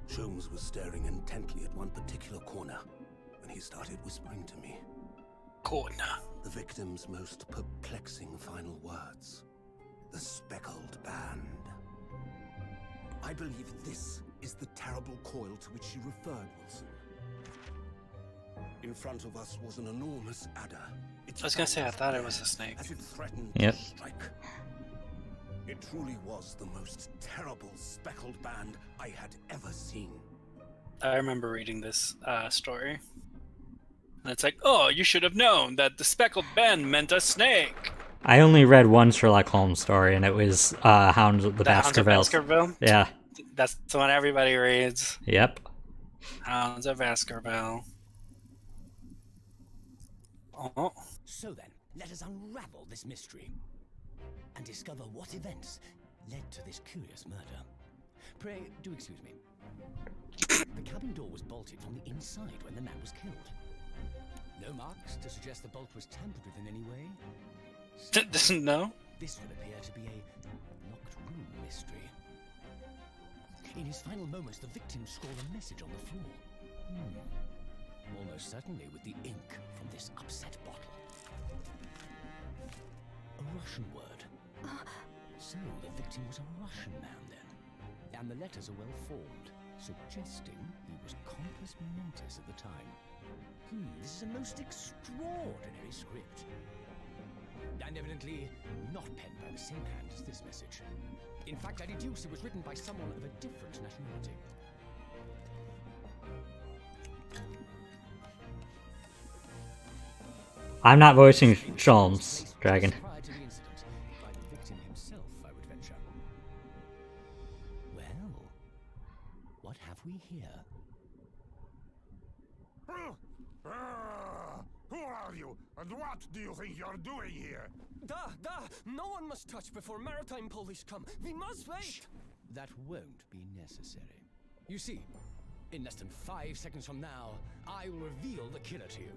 Sholmes was staring intently at one particular corner when he started whispering to me. Corner. The victim's most perplexing final words. The speckled band. I believe this is the terrible coil to which you referred, Wilson. In front of us was an enormous adder. Its I was gonna say, I fangs thought it was a flared snake. as it threatened Yep. to strike. It truly was the most terrible speckled band I had ever seen. I remember reading this story. And it's like, oh, you should have known that the speckled band meant a snake. I only read one Sherlock Holmes story, and it was Hounds of the Hounds of Baskervilles. Baskerville? Yeah. That's the one everybody reads. Yep. Hounds of Baskerville. Oh. So then, let us unravel this mystery and discover what events led to this curious murder. Pray, do excuse me. The cabin door was bolted from the inside when the man was killed. No marks to suggest the bolt was tampered with in any way. Doesn't know? This would appear to be a locked room mystery. In his final moments, the victim scrawled a message on the floor. Almost certainly with the ink from this upset bottle. A Russian word. So the victim was a Russian man then. And the letters are well formed, suggesting he was compos mentis at the time. This is a most extraordinary script. And evidently not penned by the same hand as this message. In fact, I deduce it was written by someone of a different nationality. I'm not voicing Sholmes, Dragon. Prior to the incident, by the victim himself, I would venture. Well, what have we here? Who are you, and what do you think you're doing here? Da! No one must touch before maritime police come. We must wait! That won't be necessary. You see, in less than 5 seconds from now, I will reveal the killer to you.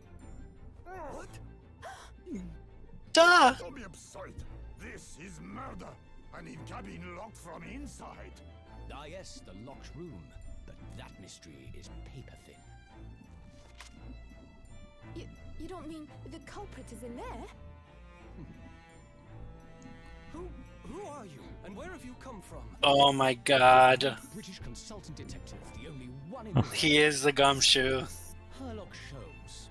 What? Duh! Don't be absurd. This is murder. An cabin locked from inside. Ah yes, the locked room. But that mystery is paper thin. You don't mean the culprit is in there? Who are you? And where have you come from? Oh my god. British consultant detective, the only one in He is the gumshoe. Sherlock Holmes.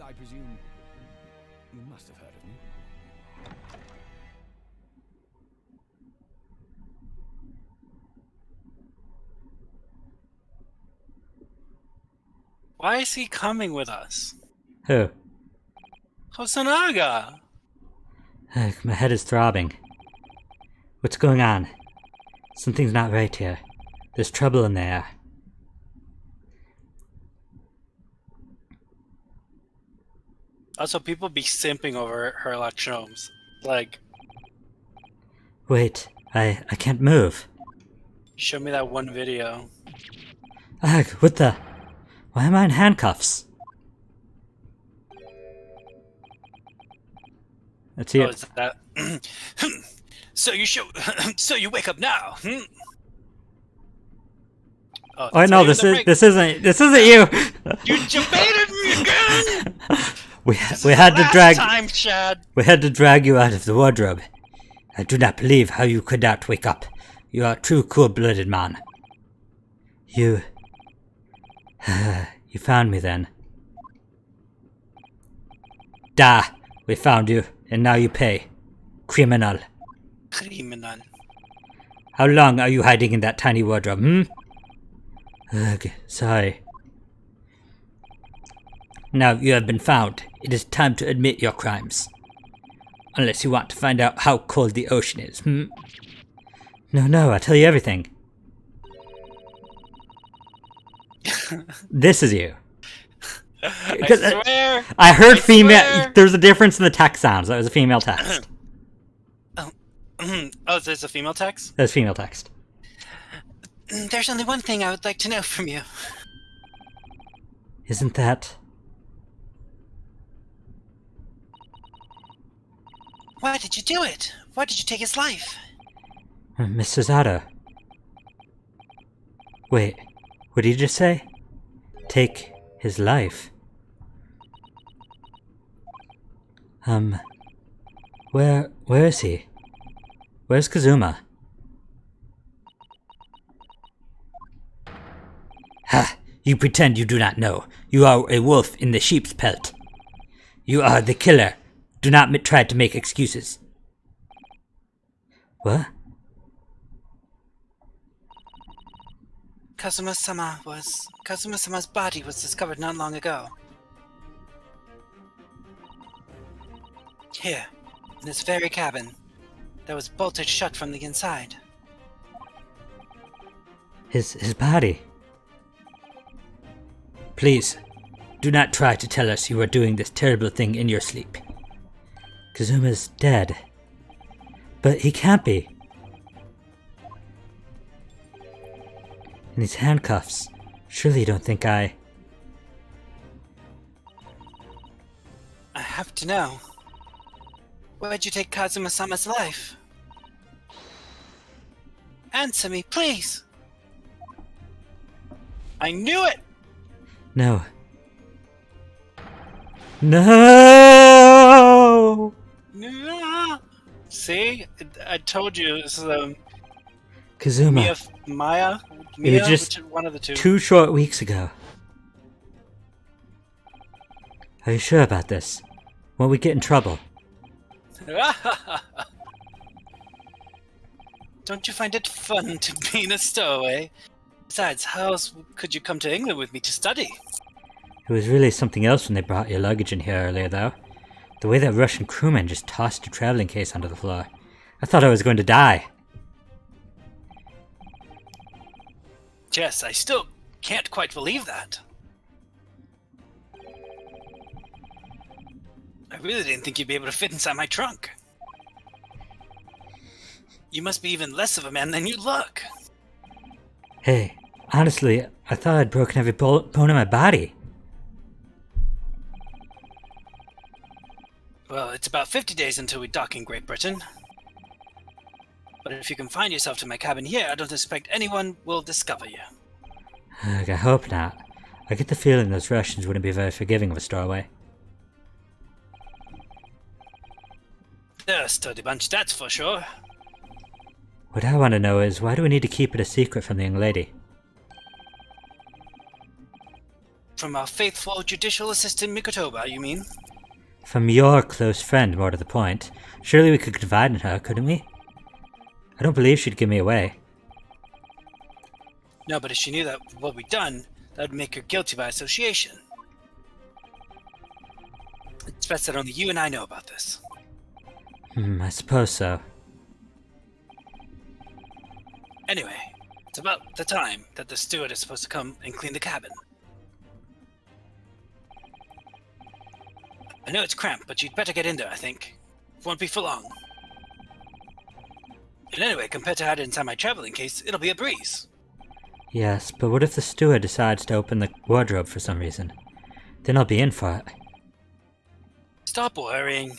I presume you must have heard of me. Why is he coming with us? Who? Hosonaga! Ugh, my head is throbbing. What's going on? Something's not right here. There's trouble in the air. Also, people be simping over Sherlock Holmes. Like, Wait, I can't move. show me that one video. Ugh, what the? Why am I in handcuffs? Let's see Oh, it. is that? So you show. So you wake up now. Oh no, this isn't you. You debated me again. we This we is had the to last drag time, Chad. we had to drag you out of the wardrobe. I do not believe how you could not wake up. You are a true cool-blooded man. You found me then. Da, we found you, and now you pay. Criminal. Criminal. How long are you hiding in that tiny wardrobe, Ugh, sorry. Now you have been found. It is time to admit your crimes. Unless you want to find out how cold the ocean is, No, I'll tell you everything. This is you. I swear. I heard I female. swear. There's a difference in the text sounds. That was a female text. Oh, is this a female text? That was female text. There's only one thing I would like to know from you. Isn't that Why did you do it? Why did you take his life? Miss Susato. Wait, what did you just say? Take his life? Where is he? Where's Kazuma? Ha! You pretend you do not know. You are a wolf in the sheep's pelt. You are the killer. Do not try to make excuses. What? Kazuma-sama's body was discovered not long ago. Here, in this very cabin, that was bolted shut from the inside. His body. Please, do not try to tell us you are doing this terrible thing in your sleep. Kazuma's dead. But he can't be. In these handcuffs. Surely you don't think I have to know. Why'd you take Kazuma-sama's life? Answer me, please! I knew it! No. No! See? I told you this is Kazuma. Maya? It was just one of the two. 2 short weeks ago. Are you sure about this? Won't we get in trouble? Don't you find it fun to be in a stowaway? Besides, how else could you come to England with me to study? It was really something else when they brought your luggage in here earlier, though. The way that Russian crewman just tossed your traveling case onto the floor. I thought I was going to die. Jess, I still can't quite believe that. I really didn't think you'd be able to fit inside my trunk. You must be even less of a man than you look. Hey, honestly, I thought I'd broken every bone in my body. Well, it's about 50 days until we dock in Great Britain. But if you confine yourself to my cabin here, I don't expect anyone will discover you. I hope not. I get the feeling those Russians wouldn't be very forgiving of a stowaway. They're a sturdy bunch, that's for sure. What I want to know is, why do we need to keep it a secret from the young lady? From our faithful judicial assistant Mikotoba, you mean? From your close friend, more to the point. Surely we could confide in her, couldn't we? I don't believe she'd give me away. No, but if she knew that what we'd done, that would make her guilty by association. It's best that only you and I know about this. I suppose so. Anyway, it's about the time that the steward is supposed to come and clean the cabin. I know it's cramped, but you'd better get in there, I think. It won't be for long. And anyway, compared to having it inside my traveling case, it'll be a breeze. Yes, but what if the steward decides to open the wardrobe for some reason? Then I'll be in for it. Stop worrying.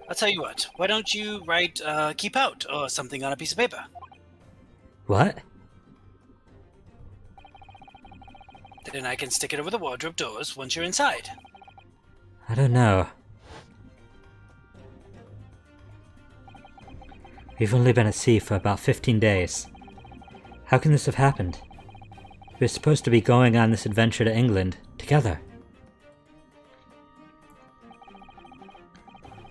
I'll tell you what, why don't you write, keep out, or something on a piece of paper? What? Then I can stick it over the wardrobe doors once you're inside. I don't know. We've only been at sea for about 15 days. How can this have happened? We're supposed to be going on this adventure to England together.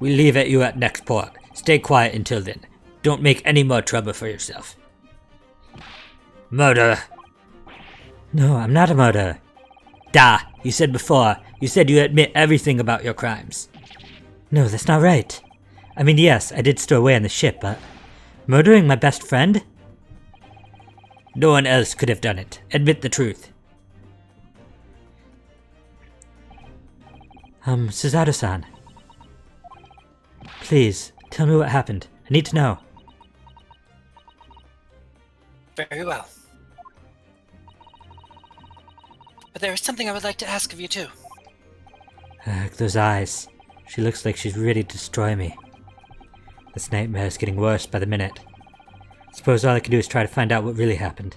We leave at you at next port. Stay quiet until then. Don't make any more trouble for yourself. Murderer! No, I'm not a murderer. Da! You said before. You said you admit everything about your crimes. No, that's not right. I mean, yes, I did stow away on the ship, but... murdering my best friend? No one else could have done it. Admit the truth. Susato-san. Please, tell me what happened. I need to know. Very well. But there is something I would like to ask of you too. Those eyes. She looks like she's ready to destroy me. This nightmare is getting worse by the minute. Suppose all I can do is try to find out what really happened.